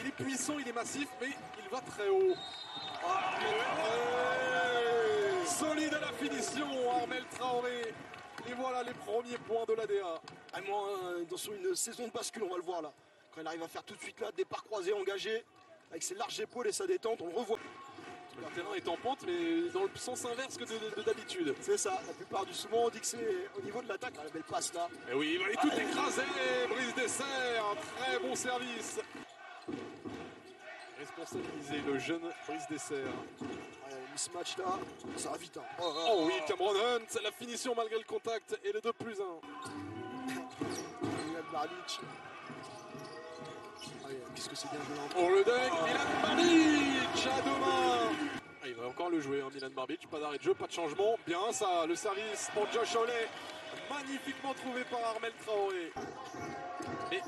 il est puissant, il est massif, mais il va très haut. Solide à la finition, Armel Traoré. Et voilà les premiers points de l'ADA. Vraiment, sur une saison de bascule, on va le voir là. Quand il arrive à faire tout de suite là, départ croisé, engagé, avec ses larges épaules et sa détente, on le revoit. Le terrain est en pente, mais dans le sens inverse que de d'habitude. C'est ça, la plupart du souvent on dit que c'est au niveau de l'attaque, la belle passe là. Et oui, il va tout écraser, Brice Dessert, un très bon service. Responsabiliser le jeune Brice Dessert. Ce match là, ça va vite. Hein. Oh oui, Cameron Hunt, la finition malgré le contact et le 2+1. Milan Barbic. Qu'est-ce que c'est bien joué. Oh le deck, Milan Barbic à deux mains. Il va encore le jouer, hein, Milan Barbic, pas d'arrêt de jeu, pas de changement. Bien ça, le service pour Josh Hawley, magnifiquement trouvé par Armel Traoré. Mais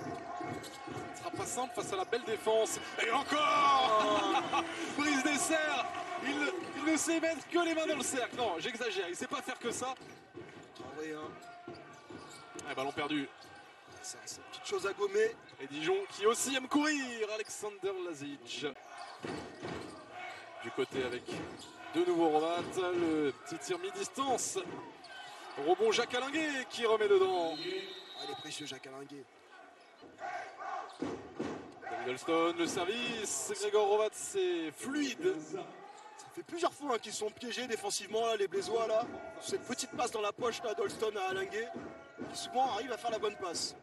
ce sera pas simple face à la belle défense. Et encore Brice Dessert, il ne sait mettre que les mains dans le cercle. Non, j'exagère, il sait pas faire que ça. Oui, hein. Ballon perdu. C'est une petite chose à gommer. Et Dijon qui aussi aime courir, Alexander Lazic. Du côté avec de nouveau Rovat, le petit tir mi-distance. Rebond Jacques Alinguet qui remet dedans. Il est précieux Jacques Alinguet. David Holston, le service. Grégor Rovat, c'est fluide. Ça fait plusieurs fois qu'ils sont piégés défensivement, là, les Blésois. Là. Cette petite passe dans la poche d'Holston à Alinguet, qui souvent arrive à faire la bonne passe.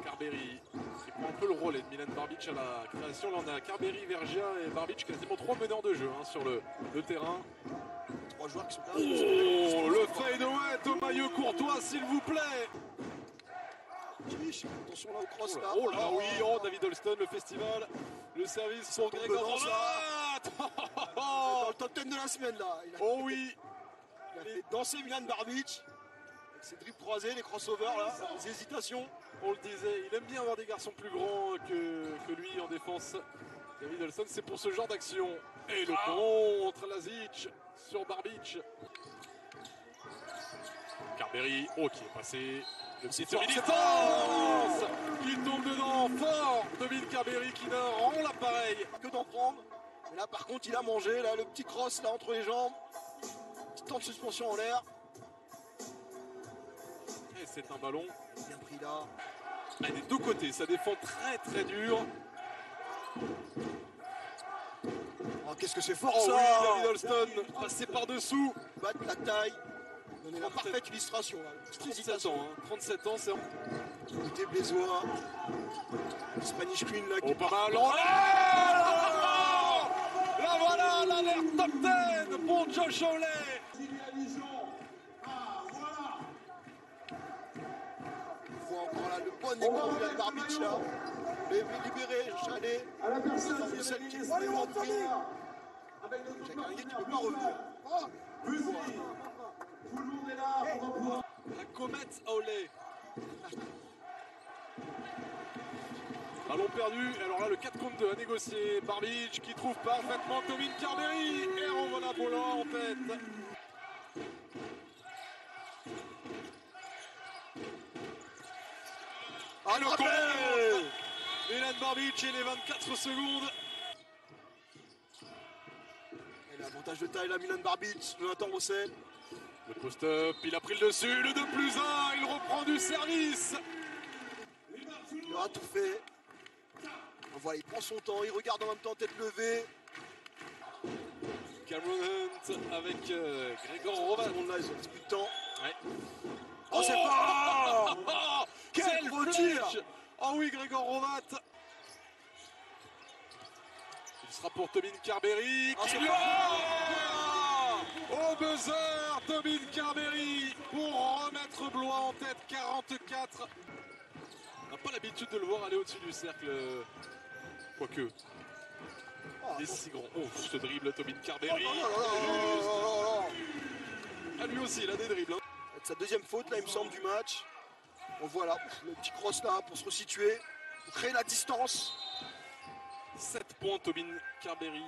Carberry qui prend un peu le relais de Milan Barbic à la création. Là, on a Carberry, Vergia et Barbic, quasiment 3 meneurs de jeu sur le terrain. 3 joueurs qui sont là. Oh, le fade-away au maillot courtois, s'il vous plaît. Attention là au cross là. Oh là, oui, David Holston, le festival. Le service pour Grégor Rovat. Dans le top 10 de la semaine là. Oui. Il a fait danser Milan Barbic. Avec ses dribbles croisés, les crossovers là, les hésitations. On le disait, il aime bien avoir des garçons plus grands que lui en défense. David Holston, c'est pour ce genre d'action. Et le contre Lazic sur Barbic. Carberry, qui est passé. Le petit tir distance qui tombe dedans fort. David Carberry qui ne rend l'appareil que d'en prendre. Et là par contre il a mangé là, le petit cross là entre les jambes. Petit temps de suspension en l'air. Et c'est un ballon bien pris là. Des deux côtés, ça défend très très dur. Qu'est-ce que c'est fort Oui, ça. David Holston passé par-dessous. Battre la taille. Donner la parfaite illustration là. 37 ans, 37 ans, c'est côté Blésois. Spanish Queen là qui pas mal. Là voilà, l'alerte top 10 pour Josh Hawley. On voit encore là le bon écran de Milan Barbic là. Libéré, Chalet. Celle qui est vraiment pris. Jacques Alinguet qui ne peut pas revenir. Tout le monde est là. La comète Hawley. Ballon perdu, alors là le 4 contre 2 à négocier. Barbic qui trouve parfaitement Tobin Carberry. Et Ronvola Bola en tête. Le contre Milan Barbic et les 24 secondes. Et l'avantage de taille là, Milan Barbic, Jonathan Rossel. Le post-up, il a pris le dessus, le 2+1, il reprend du service. Il aura tout fait. On voit, il prend son temps, il regarde en même temps tête levée. Cameron Hunt avec Grégor Rovat. Tout le monde là, ils ont un petit peu de temps. Ouais. C'est pas. Quel beau tir. Oui, Grégor Rovat. Il sera pour Tobin Carberry. Au buzzer, Tobin Carberry pour remettre Blois en tête, 44. On n'a pas l'habitude de le voir aller au-dessus du cercle. Quoique. Il est si grand. Ce dribble, Tobin Carberry. Lui aussi, il a des dribbles. C'est sa deuxième faute, là, il me semble, du match. On voit là, le petit cross là, pour se resituer, pour créer la distance. 7 points, Tobin Carberry,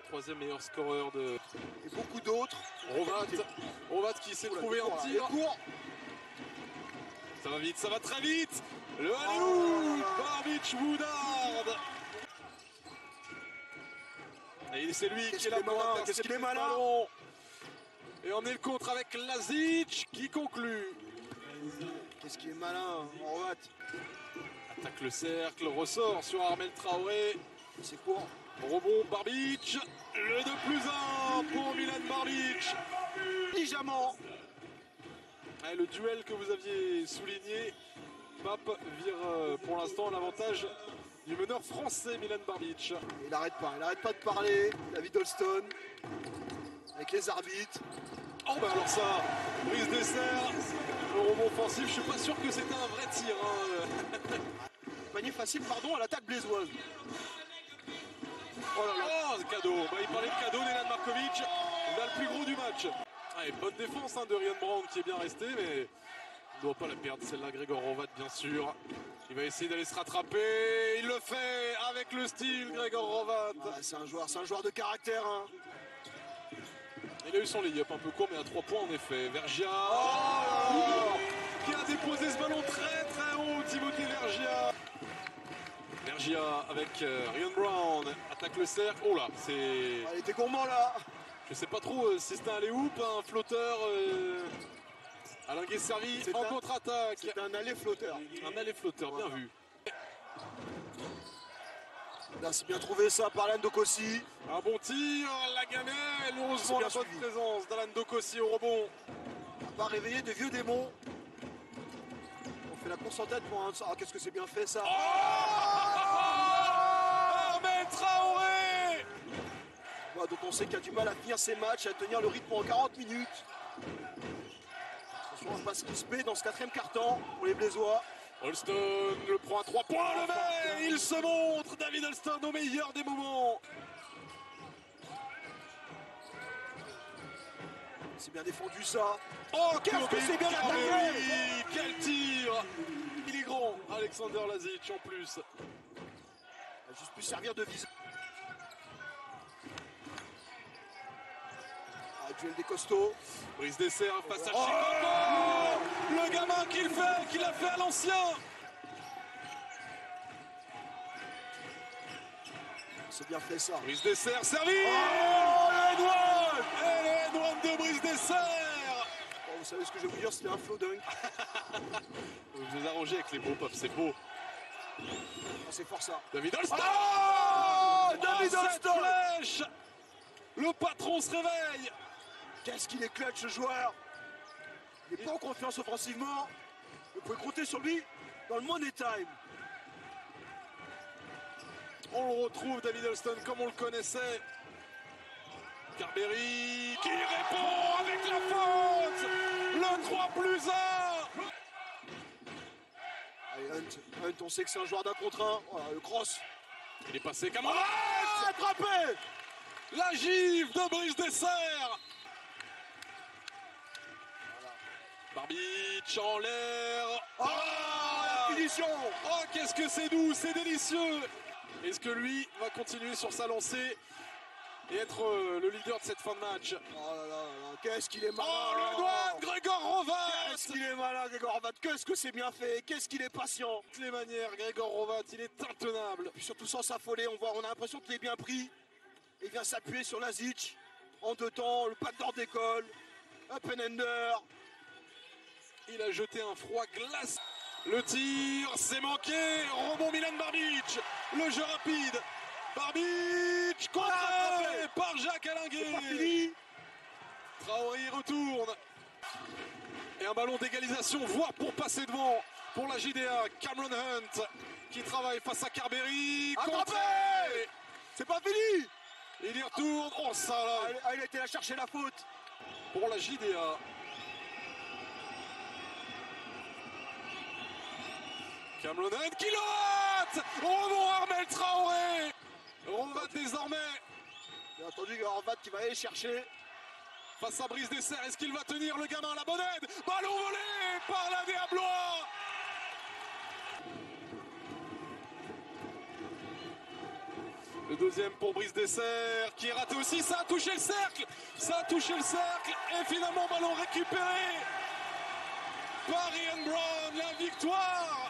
troisième meilleur scoreur de... Et beaucoup d'autres. Rovat qui s'est trouvé en tir. Ça va vite, ça va très vite. Le alley-oop, Barbic Woodard. Et c'est lui qui est là pour qu'est-ce qu'il est malin. Et on est le contre avec Lazic qui conclut. Qu'est-ce qu'il est malin, Horvat. Attaque le cercle, ressort sur Armel Traoré. C'est court. Rebond Barbic. Le 2+1 pour Milan Barbic. Ligamment. Le duel que vous aviez souligné. Pape vire pour l'instant l'avantage du meneur français Milan Barbic. Il n'arrête pas de parler. David Holston avec les arbitres. Oh bah alors ça, Brice Dessert, le rebond offensif, je suis pas sûr que c'était un vrai tir. Panier facile, pardon, à l'attaque blésoise. Oh là là, cadeau. Bah, il parlait de cadeau, Nenad Markovic. On a le plus gros du match. Bonne défense de Ryan Brown qui est bien resté, mais on ne doit pas la perdre. Celle-là, Gregor Horvat, bien sûr. Il va essayer d'aller se rattraper. Il le fait avec le style, Gregor Horvat. C'est un joueur de caractère. Il a eu son lay-up un peu court, mais à 3 points en effet. Vergia qui a déposé ce ballon très très haut, Timothée Vergia. Vergia avec Ryan Brown, attaque le cercle. Oh là, c'est... Il était gourmand là. Je sais pas trop si c'était un alley-oop, un flotteur. Alain Guesservi en contre-attaque. C'est un alley-flotteur. Un alley-flotteur, bien vu. Là, c'est bien trouvé ça par Alain Dokossi. Un bon tir, la gamelle. Heureusement la bonne présence d'Alain Dokossi au rebond. On va réveiller des vieux démons. On fait la course en tête pour un... Ah, qu'est-ce que c'est bien fait ça. Armel Traoré, dont on sait qu'il a du mal à finir ses matchs, à tenir le rythme en 40 minutes. Attention, on passe crispé dans ce 4e quart-temps pour les Blésois. Holston le prend à 3 points levé. Il se montre, David Holston, au meilleur des moments. C'est bien défendu ça. Oh, qu'est-ce que c'est bien attaqué. Quel tir. Il est grand, Alexander Lazic en plus. Il a juste pu servir de visage. Duel des costauds. Brice Dessert face à Chicago. Le gamin qu'il a fait à l'ancien. C'est bien fait ça. Brice Dessert servi. Le douane de Brice Dessert. Vous savez ce que je vais vous dire, c'était un flow dunk. Vous vous arrangez avec les beaux pop, c'est beau. C'est fort ça. David Holston. David Holston. Flèche. Le patron se réveille. Qu'est-ce qu'il est clutch ce joueur. Il n'est pas en confiance offensivement. Vous pouvez compter sur lui dans le money time. On le retrouve, David Holston, comme on le connaissait. Carberry qui répond avec la faute. Le 3+1. Allez, Hunt, on sait que c'est un joueur d'un contre un. Voilà, le cross. Il est passé comme attrapé. La gifle de Brice Dessert. Barbic en l'air. La finition. Oh, qu'est-ce que c'est doux, c'est délicieux. Est-ce que lui va continuer sur sa lancée et être le leader de cette fin de match? Oh là là, qu'est-ce qu'il est malin. Oh, le doigt de Gregor Horvat. Qu'est-ce qu'il est malin, Gregor Horvat. Qu'est-ce que c'est bien fait. Qu'est-ce qu'il est patient. De toutes les manières, Gregor Horvat, il est intenable. Puis surtout sans s'affoler, on a l'impression qu'il est bien pris. Il vient s'appuyer sur Lazic. En 2 temps, le pas de d'or d'école. Up and under. Il a jeté un froid glace. Le tir, c'est manqué. Rebond Milan Barbic. Le jeu rapide. Barbic contré par Jacques Alinguet. Traoré retourne. Et un ballon d'égalisation, voire pour passer devant pour la JDA. Cameron Hunt qui travaille face à Carberry. Contré. C'est pas fini. Il y retourne. Oh ça là. Il a été là chercher la faute. Pour la JDA. Cameron Hunt qui l'ote. Rebond Armel Traoré. Horvat désormais. Bien entendu, Horvat qui va aller chercher. Face à Brice Dessert, est-ce qu'il va tenir le gamin à la bonne aide? Ballon volé par la Diablois. Le deuxième pour Brice Dessert qui est raté aussi. Ça a touché le cercle. Ça a touché le cercle. Et finalement, ballon récupéré par Ryan Brown. La victoire